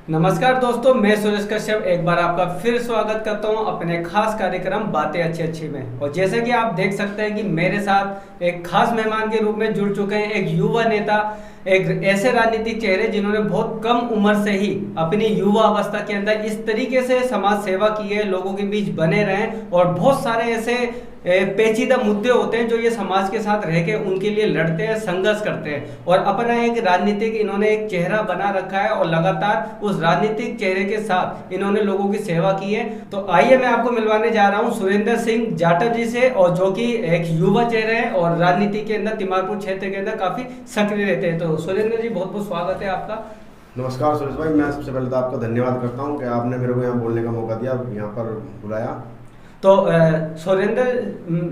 नमस्कार दोस्तों, मैं सुरेश कश्यप एक बार आपका फिर स्वागत करता हूं अपने खास कार्यक्रम बातें अच्छी अच्छी में। और जैसे कि आप देख सकते हैं कि मेरे साथ एक खास मेहमान के रूप में जुड़ चुके हैं एक युवा नेता, एक ऐसे राजनीतिक चेहरे जिन्होंने बहुत कम उम्र से ही अपनी युवा अवस्था के अंदर इस तरीके से समाज सेवा की है, लोगों के बीच बने रहे और बहुत सारे ऐसे पेचीदा मुद्दे होते हैं जो ये समाज के साथ रह के उनके लिए लड़ते हैं, संघर्ष करते हैं और अपना एक राजनीतिक इन्होंने एक चेहरा बना रखा है और लगातार उस राजनीतिक चेहरे के साथ इन्होंने लोगों की सेवा की है। तो आइए मैं आपको मिलवाने जा रहा हूं सुरेंद्र सिंह जाटव जी से, और जो कि एक युवा चेहरा है और राजनीति के अंदर तिमारपुर क्षेत्र के अंदर काफी सक्रिय रहते हैं। तो सुरेंद्र जी, बहुत बहुत स्वागत है आपका। नमस्कार सुरेश भाई, मैं सबसे पहले तो आपका धन्यवाद करता हूं कि आपने मेरे को यहाँ बोलने का मौका दिया, यहाँ पर बुलाया। तो सुरेंद्र,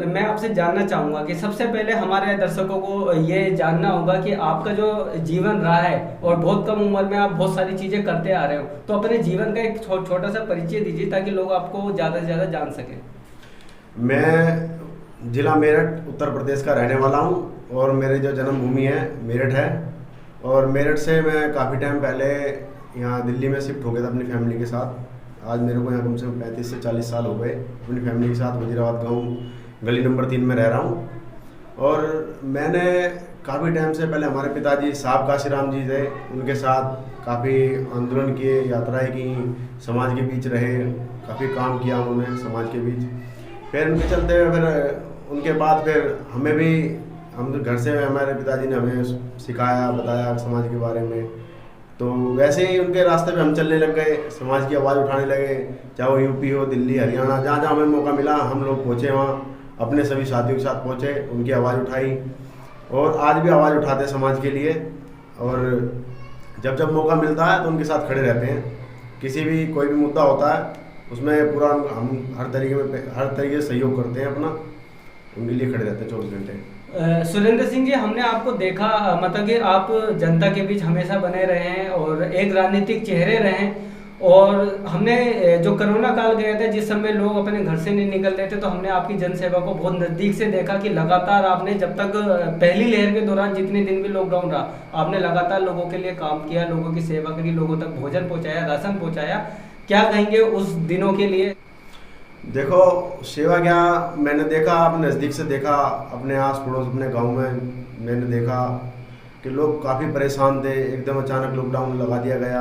मैं आपसे जानना चाहूँगा कि सबसे पहले हमारे दर्शकों को ये जानना होगा कि आपका जो जीवन रहा है और बहुत कम उम्र में आप बहुत सारी चीज़ें करते आ रहे हो, तो अपने जीवन का एक छोटा सा परिचय दीजिए ताकि लोग आपको ज़्यादा से ज़्यादा जान सकें। मैं जिला मेरठ उत्तर प्रदेश का रहने वाला हूँ और मेरी जो जन्मभूमि है मेरठ है। और मेरठ से मैं काफ़ी टाइम पहले यहाँ दिल्ली में शिफ्ट हो गया था अपनी फैमिली के साथ। आज मेरे को यहाँ कम से कम 35 से 40 साल हो गए अपनी फैमिली के साथ वजीराबाद गांव गली नंबर 3 में रह रहा हूँ। और मैंने काफ़ी टाइम से पहले हमारे पिताजी साहब काशीराम जी थे, उनके साथ काफ़ी आंदोलन किए, यात्राएं की, समाज के बीच रहे, काफ़ी काम किया उन्होंने समाज के बीच। फिर उनके चलते हुए फिर उनके बाद फिर हमें भी, हम घर से हमारे पिताजी ने हमें सिखाया, बताया समाज के बारे में। तो वैसे ही उनके रास्ते पे हम चलने लग गए, समाज की आवाज़ उठाने लगे, चाहे वो यूपी हो, दिल्ली, हरियाणा, जहाँ जहाँ हमें मौका मिला हम लोग पहुँचे, वहाँ अपने सभी साथियों के साथ पहुँचे, उनकी आवाज़ उठाई और आज भी आवाज़ उठाते समाज के लिए। और जब जब मौका मिलता है तो उनके साथ खड़े रहते हैं। किसी भी कोई भी मुद्दा होता है उसमें पूरा हम हर तरीके से सहयोग करते हैं अपना, उनके लिए खड़े रहते हैं 24 घंटे। सुरेंद्र सिंह जी, हमने आपको देखा, मतलब कि आप जनता के बीच हमेशा बने रहे हैं और एक राजनीतिक चेहरे रहे हैं। और हमने जो कोरोना काल गया था जिस समय लोग अपने घर से नहीं निकल रहे थे, तो हमने आपकी जनसेवा को बहुत नज़दीक से देखा कि लगातार आपने, जब तक पहली लहर के दौरान जितने दिन भी लॉकडाउन रहा, आपने लगातार लोगों के लिए काम किया, लोगों की सेवा करी, लोगों तक भोजन पहुँचाया, राशन पहुँचाया। क्या कहेंगे उस दिनों के लिए? देखो, सेवा क्या, मैंने देखा, अपने नज़दीक से देखा, अपने आस पड़ोस अपने गांव में मैंने देखा कि लोग काफ़ी परेशान थे। एकदम अचानक लॉकडाउन लगा दिया गया,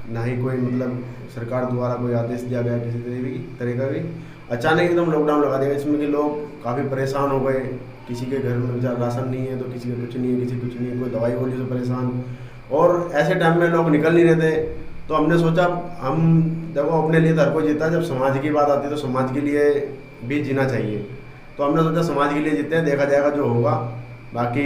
ना ही कोई मतलब सरकार द्वारा कोई आदेश दिया गया किसी तरह का भी, अचानक एकदम लॉकडाउन लगा दिया गया, जिसमें कि लोग काफ़ी परेशान हो गए। किसी के घर में राशन नहीं है तो किसी का कुछ नहीं है, किसी कुछ नहीं है, कोई दवाई गोली से परेशान। और ऐसे टाइम में लोग निकल नहीं रहे थे, तो हमने सोचा हम देखो अपने लिए तो हर कोई जीता, जब समाज की बात आती है तो समाज के लिए भी जीना चाहिए। तो हमने सोचा समाज के लिए जीते हैं, देखा जाएगा जो होगा, बाकी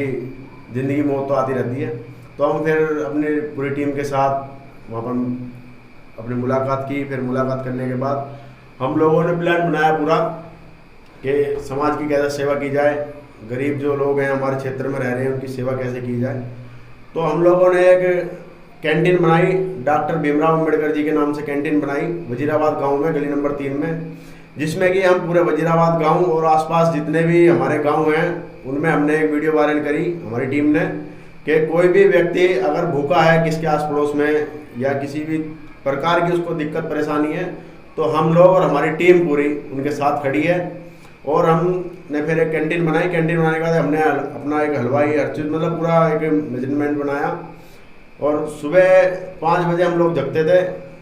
ज़िंदगी मौत तो आती रहती है। तो हम फिर अपनी पूरी टीम के साथ वहाँ पर अपनी मुलाकात की। फिर मुलाकात करने के बाद हम लोगों ने प्लान बनाया पूरा कि समाज की कैसे सेवा की जाए, गरीब जो लोग हैं हमारे क्षेत्र में रह रहे हैं उनकी सेवा कैसे की जाए। तो हम लोगों ने एक कैंटीन बनाई, डॉक्टर भीमराव अम्बेडकर जी के नाम से कैंटीन बनाई वजीराबाद गांव में गली नंबर 3 में, जिसमें कि हम पूरे वजीराबाद गांव और आसपास जितने भी हमारे गांव हैं उनमें हमने एक वीडियो वायरल करी हमारी टीम ने कि कोई भी व्यक्ति अगर भूखा है किसके आस पड़ोस में या किसी भी प्रकार की उसको दिक्कत परेशानी है, तो हम लोग और हमारी टीम पूरी उनके साथ खड़ी है। और हमने फिर एक कैंटीन बनाई। कैंटीन बनाने के बाद हमने अपना एक हलवाई, हर चीज़ मतलब पूरा एक मेजरमेंट बनाया। और सुबह 5 बजे हम लोग जगते थे,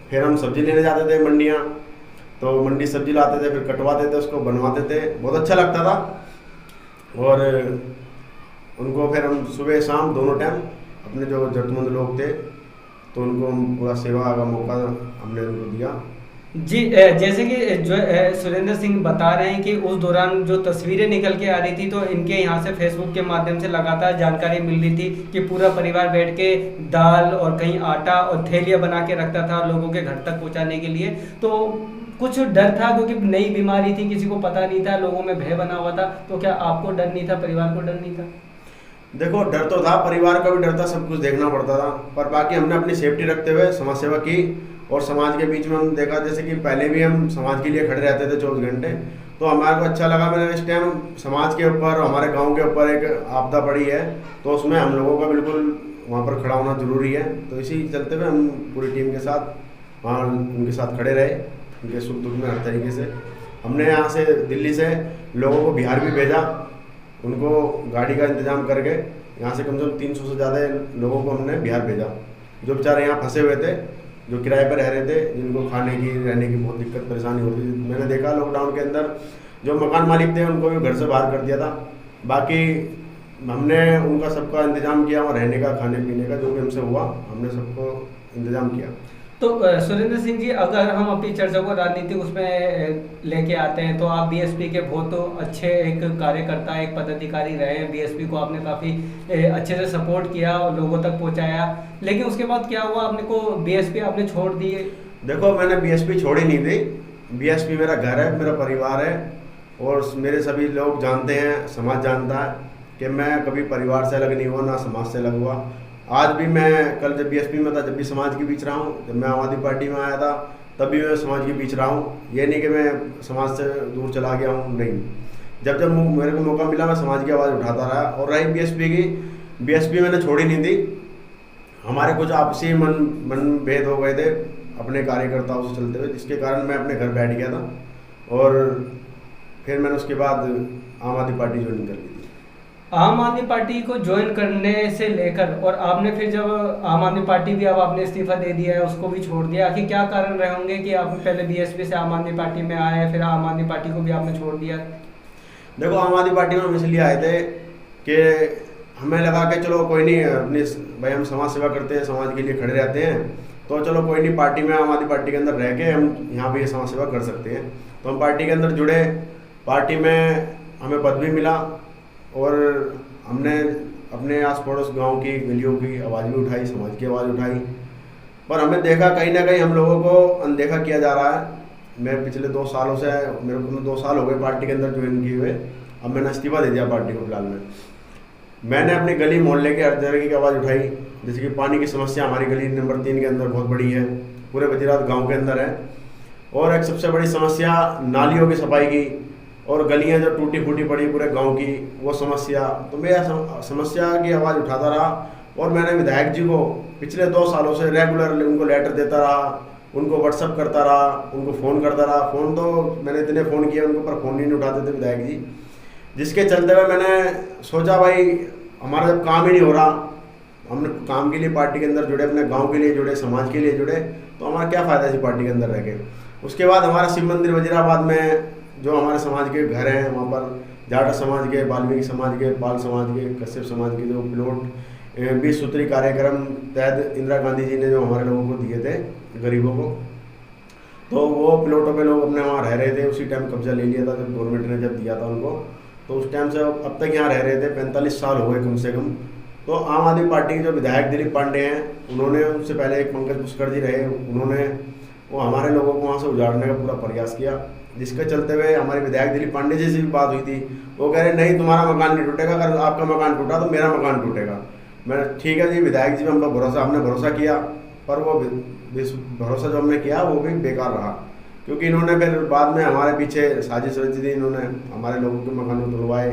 फिर हम सब्जी लेने जाते थे मंडियाँ, तो मंडी सब्जी लाते थे, फिर कटवाते थे, उसको बनवाते थे, बहुत अच्छा लगता था। और उनको फिर हम सुबह शाम दोनों टाइम अपने जो जरूरतमंद लोग थे तो उनको हम पूरा सेवा का मौका हमने उनको दिया। जी, जैसे कि जो सुरेंद्र सिंह बता रहे हैं कि उस दौरान जो तस्वीरें निकल के आ रही थी, तो इनके यहाँ से फेसबुक के माध्यम से लगातार जानकारी मिल रही थी कि पूरा परिवार बैठ के दाल और कहीं आटा और थैलियाँ बना के रखता था लोगों के घर तक पहुँचाने के लिए। तो कुछ डर था क्योंकि नई बीमारी थी, किसी को पता नहीं था, लोगों में भय बना हुआ था। तो क्या आपको डर नहीं था, परिवार को डर नहीं था? देखो, डर तो था, परिवार का भी डर था, सब कुछ देखना पड़ता था, पर बाकी हमने अपनी सेफ्टी रखते हुए समाज सेवा की। और समाज के बीच में हम देखा, जैसे कि पहले भी हम समाज के लिए खड़े रहते थे 24 घंटे, तो हमारे को अच्छा लगा। मैंने इस टाइम समाज के ऊपर, हमारे गांव के ऊपर एक आपदा पड़ी है, तो उसमें हम लोगों का बिल्कुल वहाँ पर खड़ा होना जरूरी है। तो इसी चलते हुए हम पूरी टीम के साथ वहाँ उनके साथ खड़े रहे, उनके सुख दुख में हर तरीके से। हमने यहाँ से दिल्ली से लोगों को बिहार भी भेजा, उनको गाड़ी का इंतजाम करके यहाँ से कम से कम 300 से ज़्यादा लोगों को हमने बिहार भेजा, जो बेचारे यहाँ फंसे हुए थे, जो किराए पर रह रहे थे, जिनको खाने की रहने की बहुत दिक्कत परेशानी होती थी। मैंने देखा लॉकडाउन के अंदर जो मकान मालिक थे उनको भी घर से बाहर कर दिया था। बाकी हमने उनका सबका इंतजाम किया, और रहने का, खाने पीने का जो भी हमसे हुआ हमने सबको इंतजाम किया। तो सुरेंद्र सिंह जी, अगर हम अपनी चर्चा को राजनीतिक उसमें लेके आते हैं, तो आप बीएसपी के बहुत अच्छे एक कार्यकर्ता, एक पदाधिकारी रहे हैं। बीएसपी को आपने काफ़ी अच्छे से सपोर्ट किया और लोगों तक पहुंचाया, लेकिन उसके बाद क्या हुआ, आपने को बीएसपी आपने छोड़ दी? देखो, मैंने बीएसपी छोड़ी नहीं थी। बीएसपी मेरा घर है, मेरा परिवार है, और मेरे सभी लोग जानते हैं, समाज जानता है कि मैं कभी परिवार से अलग नहीं हुआ, ना समाज से अलग हुआ। आज भी मैं, कल जब बीएसपी में था जब भी समाज के बीच रहा हूँ, जब मैं आम आदमी पार्टी में आया था तब भी मैं समाज के बीच रहा हूँ। ये नहीं कि मैं समाज से दूर चला गया हूँ, नहीं। जब जब मेरे को मौका मिला मैं समाज की आवाज़ उठाता रहा। और रही बीएसपी की, बीएसपी मैंने छोड़ी नहीं थी। हमारे कुछ आपसी मनभेद हो गए थे अपने कार्यकर्ताओं से चलते हुए, जिसके कारण मैं अपने घर बैठ गया था, और फिर मैंने उसके बाद आम आदमी पार्टी ज्वाइन कर ली थी। आम आदमी पार्टी को ज्वाइन करने से लेकर, और आपने फिर जब आम आदमी पार्टी भी अब आपने इस्तीफा दे दिया है, उसको भी छोड़ दिया, आखिर क्या कारण रहे होंगे कि आप पहले बीएसपी से आम आदमी पार्टी में आए, फिर आम आदमी पार्टी को भी आपने छोड़ दिया? देखो, आम आदमी पार्टी में हम इसलिए आए थे कि हमें लगा कि चलो कोई नहीं, अपनी भाई हम समाज सेवा करते हैं, समाज के लिए खड़े रहते हैं, तो चलो कोई नहीं, पार्टी में, आम आदमी पार्टी के अंदर रह के हम यहाँ भी समाज सेवा कर सकते हैं। तो हम पार्टी के अंदर जुड़े, पार्टी में हमें पद भी मिला, और हमने अपने आस पड़ोस गांव की गलियों की आवाज़ भी उठाई, समाज की आवाज़ उठाई। पर हमें देखा कहीं ना कहीं हम लोगों को अनदेखा किया जा रहा है। मैं पिछले 2 सालों से, मेरे को 2 साल हो गए पार्टी के अंदर ज्वाइन किए हुए। अब मैंने इस्तीफा दे दिया पार्टी को फिलहाल में। मैंने अपनी गली मोहल्ले के हर तरह की आवाज़ उठाई, जैसे कि पानी की समस्या हमारी गली नंबर 3 के अंदर बहुत बड़ी है, पूरे वजीरात गाँव के अंदर है। और एक सबसे बड़ी समस्या नालियों की सफाई की, और गलियां जो टूटी फूटी पड़ी पूरे गांव की, वो समस्या। तो मैं समस्या की आवाज़ उठाता रहा, और मैंने विधायक जी को पिछले 2 सालों से रेगुलर उनको लेटर देता रहा, उनको व्हाट्सअप करता रहा, उनको फ़ोन करता रहा। फ़ोन तो मैंने इतने फ़ोन किए उनको, पर फ़ोन ही नहीं उठाते थे विधायक जी, जिसके चलते हुए मैंने सोचा भाई हमारा जब काम ही नहीं हो रहा, हमने काम के लिए पार्टी के अंदर जुड़े, अपने गाँव के लिए जुड़े, समाज के लिए जुड़े, तो हमारा क्या फ़ायदा इसी पार्टी के अंदर रह के। उसके बाद हमारा शिव मंदिर वजीराबाद में जो हमारे समाज के घर हैं, वहाँ पर जाट समाज के, वाल्मीकि समाज के, पाल समाज के, कश्यप समाज के जो प्लॉट 20 सूत्री कार्यक्रम तहत इंदिरा गांधी जी ने जो हमारे लोगों को दिए थे, गरीबों को, तो वो प्लॉटों पे लोग अपने वहाँ रह रहे थे। उसी टाइम कब्जा ले लिया था जब गवर्नमेंट ने जब दिया था उनको, तो उस टाइम से अब तक यहाँ रह रहे थे। 45 साल हो गए कम से कम। तो आम आदमी पार्टी के जो विधायक दिलीप पांडे हैं, उन्होंने, उनसे पहले एक पंकज पुष्कर जी रहे, उन्होंने वो हमारे लोगों को वहाँ से उजाड़ने का पूरा प्रयास किया, जिसके चलते हुए हमारे विधायक दिलीप पांडे जी से भी बात हुई थी। वो कह रहे नहीं, तुम्हारा मकान नहीं टूटेगा, अगर आपका मकान टूटा तो मेरा मकान टूटेगा। मैं ठीक है जी, विधायक जी पे हम लोग हमने भरोसा किया, पर वो भरोसा जो हमने किया वो भी बेकार रहा, क्योंकि इन्होंने फिर बाद में हमारे पीछे साजिश रची थी। इन्होंने हमारे लोगों के मकान को तुड़वाए,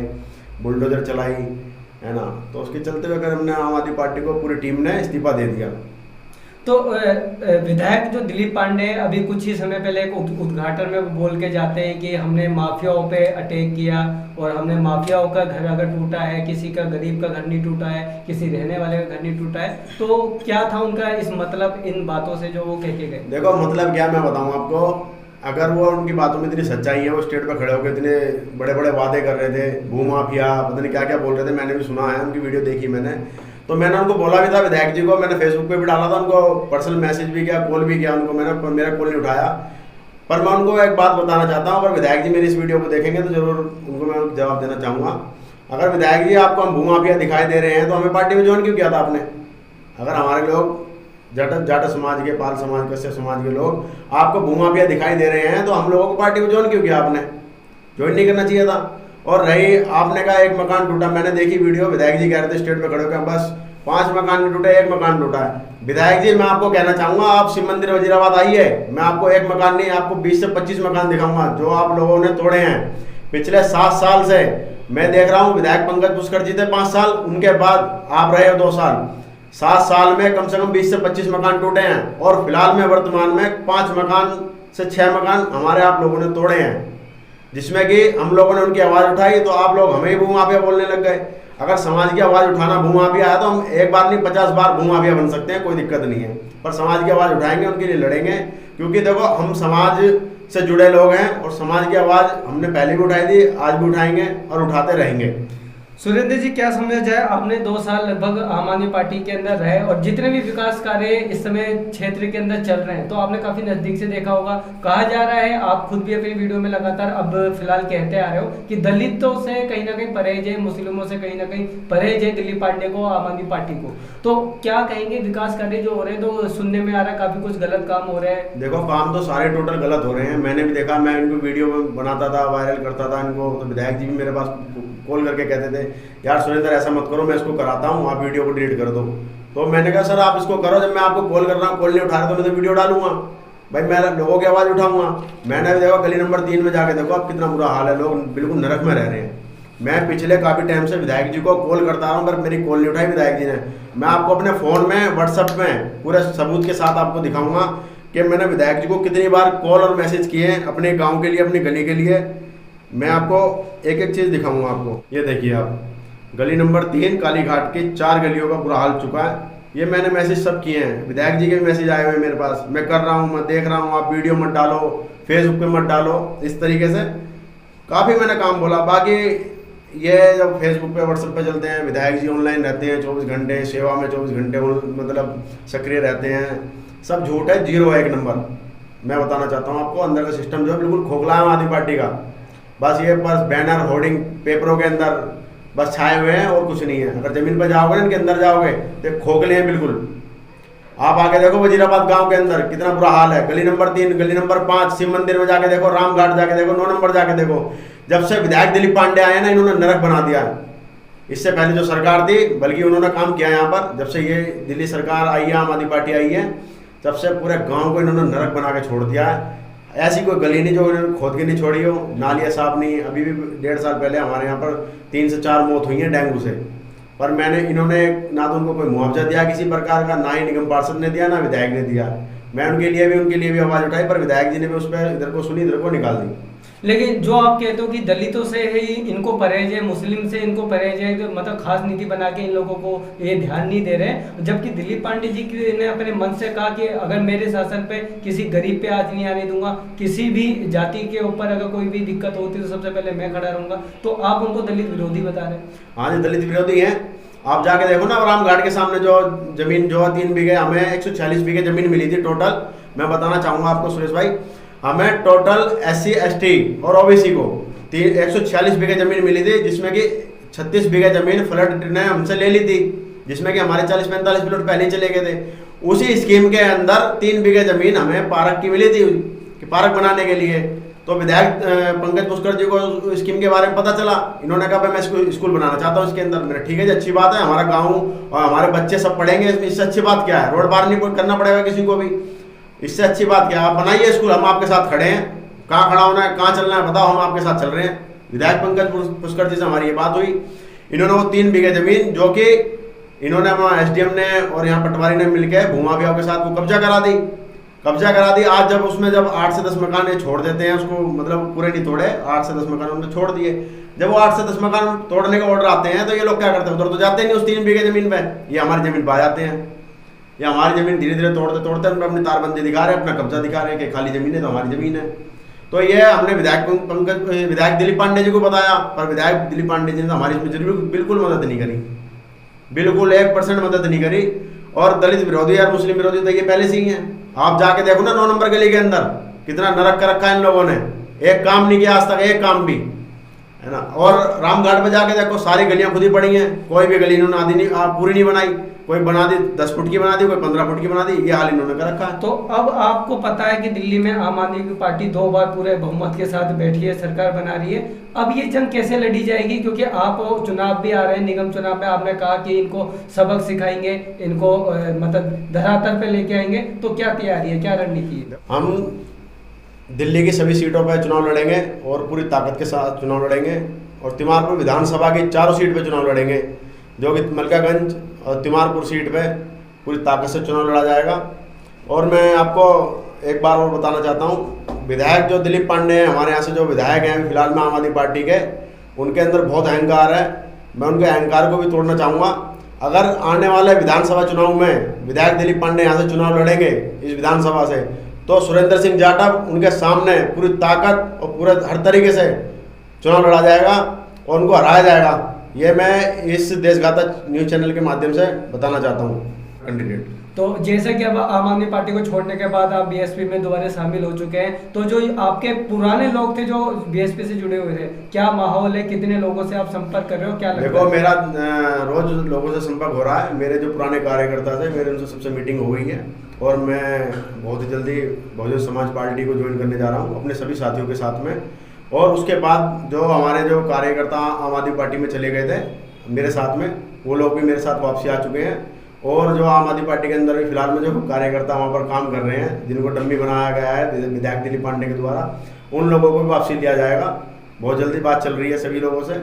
बुलडोजर चलाई, है ना। तो उसके चलते हुए फिर हमने आम आदमी पार्टी को, पूरी टीम ने इस्तीफा दे दिया। तो विधायक जो दिलीप पांडे अभी कुछ ही समय पहले एक उद्घाटन में बोल के जाते हैं कि हमने माफियाओं पे अटैक किया, और हमने माफियाओं का घर अगर टूटा है, किसी का गरीब का घर नहीं टूटा है, किसी रहने वाले का घर नहीं टूटा है, तो क्या था उनका इस मतलब इन बातों से जो वो कह के गए? देखो, मतलब क्या मैं बताऊँ आपको, अगर वो उनकी बातों में इतनी सच्चाई है, वो स्टेट पे खड़े होकर इतने बड़े बड़े वादे कर रहे थे, भूमाफिया पता नहीं क्या क्या बोल रहे थे, मैंने भी सुना है, उनकी वीडियो देखी मैंने। तो मैंने उनको बोला भी था विधायक जी को, मैंने फेसबुक पे भी डाला था, उनको पर्सनल मैसेज भी किया, कॉल भी किया उनको मैंने, मेरा कॉल नहीं उठाया। पर मैं उनको एक बात बताना चाहता हूँ, अगर विधायक जी मेरी इस वीडियो को देखेंगे तो जरूर उनको मैं जवाब देना चाहूँगा। अगर विधायक जी आपको हम भूमाफिया दिखाई दे रहे हैं, तो हमें पार्टी में ज्वाइन क्यों किया था आपने? अगर हमारे लोग जाट समाज के, पाल समाज, कश्यप समाज के लोग आपको भूमाफिया दिखाई दे रहे हैं, तो हम लोगों को पार्टी में ज्वाइन क्यों किया आपने? ज्वाइन नहीं करना चाहिए था। और रही आपने कहा एक मकान टूटा, मैंने देखी वीडियो, विधायक जी कह रहे थे स्टेट पे खड़े होकर बस 5 मकान नहीं टूटे, 1 मकान टूटा है। विधायक जी, मैं आपको कहना चाहूंगा, आप शिव मंदिर वजीराबाद आइए, मैं आपको 1 मकान नहीं, आपको 20 से 25 मकान दिखाऊंगा जो आप लोगों ने तोड़े हैं पिछले 7 साल से। मैं देख रहा हूँ, विधायक पंकज पुष्कर जी थे 5 साल, उनके बाद आप रहे हो 2 साल। 7 साल में कम से कम 20 से 25 मकान टूटे हैं और फिलहाल में वर्तमान में 5 मकान से 6 मकान हमारे आप लोगों ने तोड़े हैं, जिसमें कि हम लोगों ने उनकी आवाज़ उठाई तो आप लोग हमें ही भूमाफिया बोलने लग गए। अगर समाज की आवाज़ उठाना भूमाफिया है तो हम एक बार नहीं 50 बार भूमाफिया बन सकते हैं, कोई दिक्कत नहीं है, पर समाज की आवाज़ उठाएंगे, उनके लिए लड़ेंगे। क्योंकि देखो हम समाज से जुड़े लोग हैं और समाज की आवाज़ हमने पहले भी उठाई थी, आज भी उठाएंगे और उठाते रहेंगे। सुरेंद्र जी, क्या समझा जाए, आपने 2 साल लगभग आम आदमी पार्टी के अंदर रहे और जितने भी विकास कार्य इस समय क्षेत्र के अंदर चल रहे हैं तो आपने काफी नजदीक से देखा होगा। कहा जा रहा है, आप खुद भी अपनी वीडियो में लगातार अब फिलहाल कहते आ रहे हो कि दलितों से कहीं ना कहीं परहेज है, मुस्लिमों से कहीं ना कहीं परहेज है दिलीप पांडे को, आम आदमी पार्टी को। तो क्या कहेंगे, विकास कार्य जो हो रहे हैं तो सुनने में आ रहा है काफी कुछ गलत काम हो रहे हैं। देखो काम तो सारे टोटल गलत हो रहे हैं, मैंने भी देखा, मैं इनको वीडियो में बनाता था, वायरल करता था इनको, तो विधायक जी भी मेरे पास कॉल करके कहते थे यार सुरेंद्र ऐसा मत करो, मैं इसको कराता हूँ, आप वीडियो को डिलीट कर दो। तो मैंने कहा सर आप इसको करो, जब मैं आपको कॉल कर रहा हूँ, कॉल नहीं उठा रहा तो मैं तो वीडियो डालूंगा भाई, मैं लोगों की आवाज़ उठाऊंगा। मैंने अभी देखो गली नंबर 3 में जाके देखो अब कितना बुरा हाल है, लोग बिल्कुल नरक में रह रहे हैं। मैं पिछले काफ़ी टाइम से विधायक जी को कॉल करता रहा हूँ पर मेरी कॉल नहीं उठाई विधायक जी ने। मैं आपको अपने फ़ोन में व्हाट्सएप में पूरे सबूत के साथ आपको दिखाऊंगा कि मैंने विधायक जी को कितनी बार कॉल और मैसेज किए हैं अपने गाँव के लिए, अपनी गली के लिए। मैं आपको एक एक चीज़ दिखाऊंगा आपको। ये देखिए आप, गली नंबर 3 काली घाट की 4 गलियों का बुरा हाल चुका है। ये मैंने मैसेज सब किए हैं, विधायक जी के भी मैसेज आए हुए हैं मेरे पास, मैं कर रहा हूँ, मैं देख रहा हूँ, आप वीडियो मत डालो, फेसबुक पे मत डालो, इस तरीके से काफ़ी मैंने काम बोला। बाकी ये जब फेसबुक पे व्हाट्सएप पे चलते हैं, विधायक जी ऑनलाइन रहते हैं 24 घंटे, सेवा में 24 घंटे मतलब सक्रिय रहते हैं, सब झूठ है, जीरो है, एक नंबर। मैं बताना चाहता हूँ आपको, अंदर का सिस्टम जो है बिल्कुल खोखला है आम आदमी पार्टी का। बस ये बस बैनर होर्डिंग पेपरों के अंदर बस छाए हुए हैं और कुछ नहीं है। अगर जमीन पर जाओगे इनके अंदर जाओगे तो खोखले हैं बिल्कुल। आप आके देखो वजीराबाद गांव के अंदर कितना बुरा हाल है, गली नंबर 3, गली नंबर 5, शिव मंदिर में जाके देखो, रामघाट जाके देखो, 9 नंबर जाके देखो। जब से विधायक दिलीप पांडे आए ना, इन्होंने नरक बना दिया है। इससे पहले जो सरकार थी बल्कि उन्होंने काम किया यहाँ पर, जब से ये दिल्ली सरकार आई है, आम आदमी पार्टी आई है, तब से पूरे गाँव को इन्होंने नरक बना के छोड़ दिया है। ऐसी कोई गली नहीं जो इन्होंने खोद के नहीं छोड़ी हो, नालियाँ साफ नहीं। अभी भी 1.5 साल पहले हमारे यहाँ पर 3 से 4 मौत हुई हैं डेंगू से, पर इन्होंने ना तो उनको कोई मुआवजा दिया किसी प्रकार का, ना ही निगम पार्षद ने दिया, ना विधायक ने दिया। मैं उनके लिए भी आवाज़ उठाई, पर विधायक जी ने भी उस पर इधर को सुनी, इधर को निकाल दी। लेकिन जो आप कहते हो कि दलितों से ही इनको परहेज है, मुस्लिम से इनको परहेज है, तो मतलब खास नीति बना के इन लोगों को ये ध्यान नहीं दे रहे, जबकि दिलीप पांडे जी ने अपने मन से कहा कि अगर मेरे शासन पे किसी गरीब पे आज नहीं आने दूंगा, किसी भी जाति के ऊपर अगर कोई भी दिक्कत होती तो सबसे पहले मैं खड़ा रहूंगा। तो आप उनको दलित विरोधी बता रहे हैं। हाँ जी, दलित विरोधी हैं। आप जाके देखो ना, रामघाट के सामने जो जमीन जो 3 बीघे, हमें 146 बीघे जमीन मिली थी टोटल। मैं बताना चाहूँगा आपको सुरेश भाई, हमें टोटल SC ST और OBC को 146 बीघे जमीन मिली थी, जिसमें कि 36 बीघे जमीन फ्लड ने हमसे ले ली थी, जिसमें कि हमारे 40-45 प्लॉट पहले ही चले गए थे। उसी स्कीम के अंदर 3 बीघे जमीन हमें पार्क की मिली थी कि पार्क बनाने के लिए। तो विधायक पंकज पुष्कर जी को स्कीम के बारे में पता चला, इन्होंने कहा भाई मैं स्कूल बनाना चाहता हूँ इसके अंदर। मेरा ठीक है जी, अच्छी बात है, हमारा गाँव और हमारे बच्चे सब पढ़ेंगे, इससे अच्छी बात क्या है? रोड पार नहीं करना पड़ेगा किसी को भी, इससे अच्छी बात क्या है? आप बनाइए स्कूल, हम आपके साथ खड़े हैं। कहाँ खड़ा होना है, कहाँ चलना है बताओ, हम आपके साथ चल रहे हैं। विधायक पंकज पुष्कर जी से हमारी ये बात हुई, इन्होंने वो 3 बीघे जमीन जो कि इन्होंने SDM ने और यहाँ पटवारी ने मिलकर भूमाफियाओं के साथ वो कब्जा करा दी। आज जब उसमें 8 से 10 मकान ये छोड़ देते हैं उसको, मतलब पूरे नहीं तोड़े, 8 से 10 मकान उन्होंने छोड़ दिए। जब वो 8 से 10 मकान तोड़ने का ऑर्डर आते हैं तो ये लोग क्या करते हैं, उधर तो जाते नहीं उस 3 बीघे जमीन पे, ये हमारी जमीन पा जाते हैं। ये हमारी जमीन धीरे धीरे तोड़ते तोड़ते उन पर अपनी तारबंदी दिखा रहे हैं, अपना कब्जा दिखा रहे हैं कि खाली जमीन है तो हमारी जमीन है। तो ये हमने विधायक दिलीप पांडे जी को बताया, पर विधायक दिलीप पांडे जी ने हमारी इसमें बिल्कुल मदद नहीं करी, बिल्कुल 1% मदद नहीं करी। और दलित विरोधी और मुस्लिम विरोधी तो ये पहले से ही हैं। आप जाके देखो ना 9 नंबर गली के अंदर कितना नरक कर रखा है इन लोगों ने, एक काम नहीं किया आज तक, एक काम भी, है ना। और रामघाट में जाके देखो, सारी गलियां खुद ही पड़ी हैं, कोई भी गली इन्होंने आधी नहीं पूरी नहीं बनाई, कोई बना दी 10 फुट की बना दी, कोई 15 फुट की बना दी, ये हाल इन्होंने कर रखा है। तो अब आपको पता है कि दिल्ली में आम आदमी पार्टी 2 बार पूरे बहुमत के साथ बैठी है, सरकार बना रही है। अब ये जंग कैसे लड़ी जाएगी, क्योंकि आप चुनाव भी आ रहे हैं, निगम चुनाव में आपने कहा कि इनको सबक सिखाएंगे, इनको मतलब धरातल पे लेके आएंगे, तो क्या तैयारी है, क्या रणनीति है? हम दिल्ली की सभी सीटों पर चुनाव लड़ेंगे और पूरी ताकत के साथ चुनाव लड़ेंगे, और तिमारपुर विधानसभा की 4 सीट पर चुनाव लड़ेंगे। जो कि मलकागंज और तिमारपुर सीट पे पूरी ताकत से चुनाव लड़ा जाएगा। और मैं आपको एक बार और बताना चाहता हूँ, विधायक जो दिलीप पांडे हैं, हमारे यहाँ से जो विधायक हैं फिलहाल में आम आदमी पार्टी के, उनके अंदर बहुत अहंकार है। मैं उनके अहंकार को भी तोड़ना चाहूँगा। अगर आने वाले विधानसभा चुनाव में विधायक दिलीप पांडे यहाँ से चुनाव लड़ेंगे इस विधानसभा से, तो सुरेंद्र सिंह जाटव उनके सामने पूरी ताकत और पूरे हर तरीके से चुनाव लड़ा जाएगा और उनको हराया जाएगा। ये मैं इस देशघातक न्यूज़ चैनल के माध्यम से बताना चाहता हूँ कैंडिडेट। तो जैसे कि अब आम आदमी पार्टी को छोड़ने के बाद आप बीएसपी में दोबारा शामिल हो चुके हैं, तो जो आपके पुराने लोग थे जो बीएसपी से जुड़े हुए थे, क्या माहौल है, कितने लोगों से आप संपर्क कर रहे हो, क्या लगता है? देखो, मेरा रोज लोगों से संपर्क हो रहा है। मेरे जो पुराने कार्यकर्ता थे, मेरे उनसे सबसे मीटिंग हो गई है और मैं बहुत ही जल्दी बहुजन समाज पार्टी को ज्वाइन करने जा रहा हूँ अपने सभी साथियों के साथ में। और उसके बाद जो हमारे जो कार्यकर्ता आम आदमी पार्टी में चले गए थे मेरे साथ में, वो लोग भी मेरे साथ वापसी आ चुके हैं। और जो आम आदमी पार्टी के अंदर भी फिलहाल में जो कार्यकर्ता वहाँ पर काम कर रहे हैं, जिनको डम्मी बनाया गया है विधायक दिलीप पांडे के द्वारा, उन लोगों को भी वापसी लिया जाएगा। बहुत जल्दी बात चल रही है सभी लोगों से।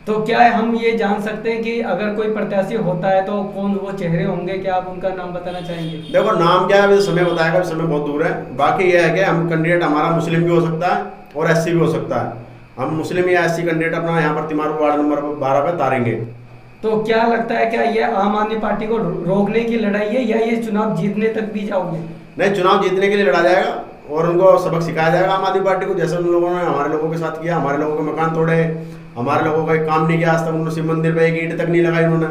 तो क्या हम ये जान सकते हैं कि अगर कोई प्रत्याशी होता है तो कौन वो चेहरे होंगे, क्या आप उनका नाम बताना चाहेंगे? देखो, नाम क्या है अभी समय बताएगा, अभी समय बहुत दूर है। बाकी ये है कि हम कैंडिडेट हमारा मुस्लिम भी हो सकता है और एससी भी हो सकता है। हम मुस्लिम या एससी कैंडिडेट अपना यहाँ पर तिमारपुर वार्ड नंबर 12 पे तारेंगे। तो क्या लगता है, क्या ये आम आदमी पार्टी को रोकने की लड़ाई है या ये चुनाव जीतने तक भी जाओगे? नहीं, चुनाव जीतने के लिए लड़ा जाएगा और उनको सबक सिखाया जाएगा आम आदमी पार्टी को, जैसे उन लोगों ने हमारे लोगों के साथ किया। हमारे लोगों के मकान तोड़े, हमारे लोगों का एक काम नहीं किया आज तक। उन्होंने शिव मंदिर पे एक ईंट तक नहीं लगाई उन्होंने।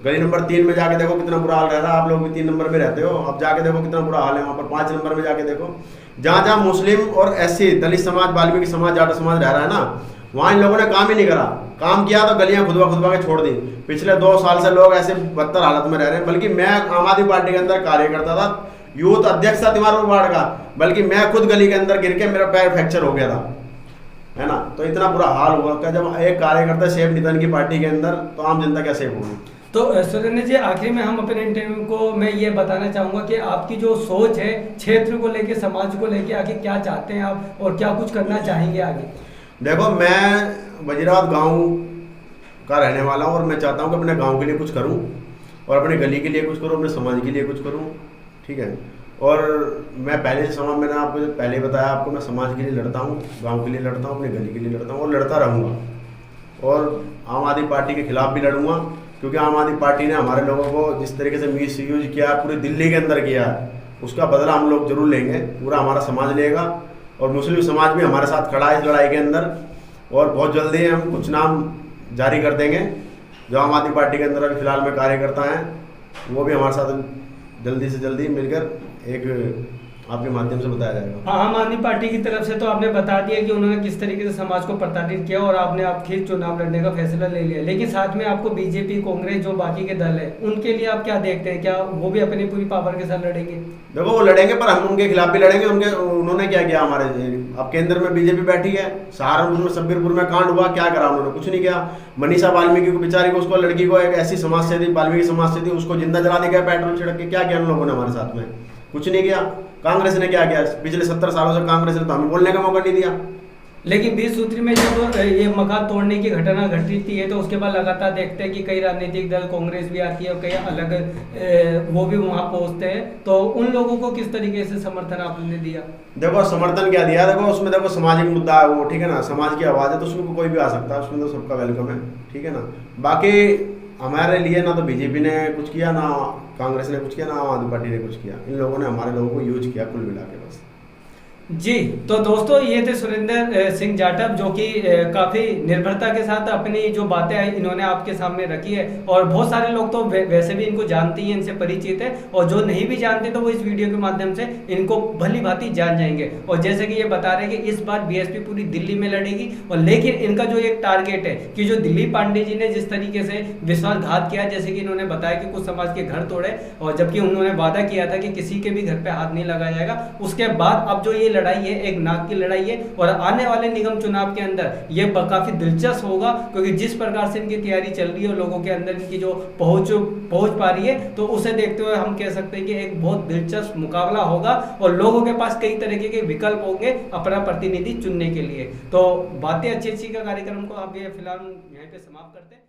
गली नंबर 3 में जाके देखो कितना बुरा हाल रह रहा है। आप लोग भी 3 नंबर में रहते हो, अब जाके देखो कितना बुरा हाल है वहाँ पर। 5 नंबर में जाके देखो, जहाँ जहाँ मुस्लिम और एससी, दलित समाज, वाल्मीकि समाज, जाट समाज रह रहा है ना, वहाँ इन लोगों ने काम ही नहीं करा। काम किया तो गलियां खुदवा के छोड़ दी। पिछले 2 साल से लोग ऐसे बदतर हालत में रह रहे हैं। बल्कि मैं आम आदमी पार्टी के अंदर कार्यकर्ता था, यूथ अध्यक्ष था तिमारपुर वार्ड का, बल्कि मैं खुद गली के अंदर गिर के मेरा पैर फ्रैक्चर हो गया था, है ना। तो इतना बुरा हाल हुआ कि जब एक कार्यकर्ता सेफ निधन की पार्टी के अंदर, तो आम जनता क्या सेफ होगी? तो सुरेंद्र जी, आखिर में हम अपने इंटरव्यू को मैं ये बताना चाहूँगा कि आपकी जो सोच है क्षेत्र को लेके, समाज को लेके, आगे क्या चाहते हैं आप और क्या कुछ करना चाहेंगे आगे? देखो, मैं वजीराबाद गांव का रहने वाला हूं और मैं चाहता हूं कि अपने गांव के लिए कुछ करूं और अपने गली के लिए कुछ करूं, अपने समाज के लिए कुछ करूं, ठीक है। और मैं पहले से समाज, मैंने आपको पहले बताया आपको, मैं समाज के लिए लड़ता हूं, गांव के लिए लड़ता हूं, अपने गली के लिए लड़ता हूं और लड़ता रहूँगा। और आम आदमी पार्टी के खिलाफ भी लड़ूंगा, क्योंकि आम आदमी पार्टी ने हमारे लोगों को जिस तरीके से मिस यूज किया, पूरी दिल्ली के अंदर किया है, उसका बदला हम लोग जरूर लेंगे, पूरा हमारा समाज लेगा। और मुस्लिम समाज भी हमारे साथ खड़ा है इस लड़ाई के अंदर। और बहुत जल्दी हम कुछ नाम जारी कर देंगे। जो आम आदमी पार्टी के अंदर अभी फिलहाल में कार्यकर्ता हैं, वो भी हमारे साथ जल्दी से जल्दी मिलकर एक आपके माध्यम से बताया जाएगा। आम आदमी पार्टी की तरफ से तो आपने बता दिया कि उन्होंने किस तरीके से समाज को प्रताड़ित किया और आपने आपके चुनाव लड़ने का फैसला ले लिया, लेकिन साथ में आपको बीजेपी, कांग्रेस, जो बाकी के दल है, उनके लिए आप क्या देखते हैं? क्या वो भी अपनी पूरी पावर के साथ लड़ेंगे? देखो, वो लड़ेंगे, पर हम उनके खिलाफ भी लड़ेंगे। उन्होंने क्या किया हमारे, अब केंद्र में बीजेपी बैठी है, सहारनपुर में, सब्बीरपुर में कांड हुआ, क्या करा उन्होंने? कुछ नहीं किया। मनीषा वाल्मीकि को, बेचारी को, उसको, लड़की को, एक ऐसी समाज से थी, वाल्मीकि समाज से थी, उसको जिंदा जला दिया पेट्रोल छिड़क के। क्या किया उन लोगों ने हमारे साथ में? कुछ नहीं किया। कांग्रेस ने क्या किया? पिछले 70 सालों से कांग्रेस ने तो हमें बोलने का मौका नहीं दिया। लेकिन 20 सूत्री में जब ये मकान तोड़ने की घटना घटती है, तो उसके बाद लगातार देखते हैं कि कई राजनीतिक दल, कांग्रेस भी आती है और कई अलग वो भी वहां पहुंचते हैं, तो उन लोगों को किस तरीके से समर्थन आपने दिया? देखो, समर्थन क्या दिया? देखो, उसमें देखो सामाजिक मुद्दा है वो, ठीक है ना, समाज की आवाज़ है, तो उसमें कोई भी आ सकता है, उसमें तो सबका वेलकम है, ठीक है ना। बाकी हमारे लिए ना तो बीजेपी ने कुछ किया, ना कांग्रेस ने कुछ किया, ना आम आदमी पार्टी ने कुछ किया। इन लोगों ने हमारे लोगों को यूज किया कुल मिला के, बस। जी, तो दोस्तों, ये थे सुरेंद्र सिंह जाटव, जो कि काफ़ी निर्भरता के साथ अपनी जो बातें आई इन्होंने आपके सामने रखी है। और बहुत सारे लोग तो वैसे भी इनको जानते ही, इनसे परिचित है, और जो नहीं भी जानते तो वो इस वीडियो के माध्यम से इनको भली भांति जान जाएंगे। और जैसे कि ये बता रहे हैं कि इस बार बीएसपी पूरी दिल्ली में लड़ेगी, और लेकिन इनका जो एक टारगेट है कि जो दिलीप पांडे जी ने जिस तरीके से विश्वासघात किया, जैसे कि इन्होंने बताया कि कुछ समाज के घर तोड़े, और जबकि उन्होंने वादा किया था कि किसी के भी घर पे हाथ नहीं लगाया जाएगा, उसके बाद अब जो ये लड़ाई है, एक नाक की लड़ाई है। और आने वाले निगम चुनाव के अंदर ये काफी दिलचस्प होगा, क्योंकि जिस प्रकार से इनकी तैयारी चल रही है और लोगों के अंदर इनकी जो पहुंच पा रही है, तो उसे देखते हुए हम कह सकते हैं कि एक बहुत दिलचस्प मुकाबला होगा और लोगों के पास कई तरीके के विकल्प होंगे अपना प्रतिनिधि चुनने के लिए। तो बातें अच्छी का कार्यक्रम को आप ये फिलहाल यहीं पे समाप्त करते हैं।